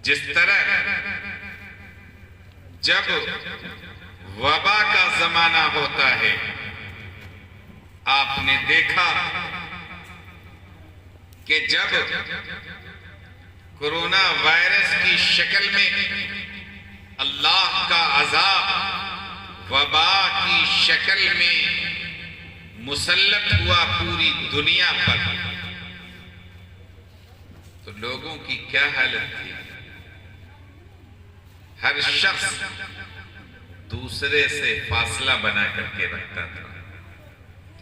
جس طرح جب وبا کا زمانہ ہوتا ہے، آپ نے دیکھا کہ جب کورونا وائرس کی شکل میں اللہ کا عذاب وبا کی شکل میں مسلط ہوا پوری دنیا پر، تو لوگوں کی کیا حالت تھی؟ ہر شخص دوسرے سے فاصلہ بنا کر کے رکھتا تھا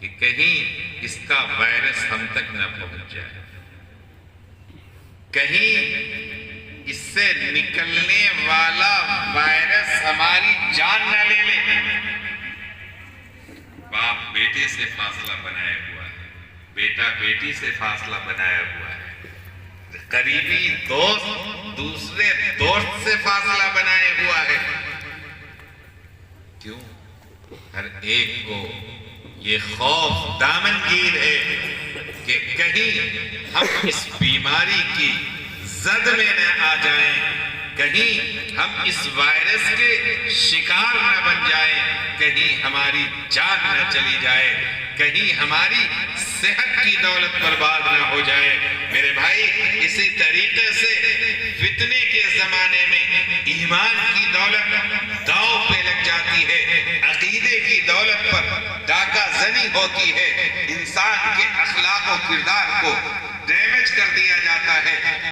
کہ کہیں اس کا وائرس ہم تک نہ پہنچ جائے، کہیں اس سے نکلنے والا وائرس ہماری جان نہ لے لے۔ باپ بیٹے سے فاصلہ بنایا ہوا ہے، بیٹا بیٹی سے فاصلہ بنایا ہوا ہے، قریبی دوست دوسرے دوست سے فاصلہ بنائے ہوا ہے۔ کیوں؟ ہر ایک کو یہ خوف دامنگیر ہے کہ کہیں ہم اس بیماری کی زد میں نہ آ جائیں، کہیں ہم اس وائرس کے شکار نہ بن جائیں، کہیں ہماری جان نہ چلی جائے، کہیں ہماری صحت کی دولت برباد نہ ہو جائے۔ میرے بھائی، اسی طریقے سے فتنے کے زمانے میں ایمان کی دولت داؤ پہ لگ جاتی ہے، عقیدے کی دولت پر ڈاکہ زنی ہوتی ہے، انسان کے اخلاق و کردار کو ڈیمیج کر دیا جاتا ہے۔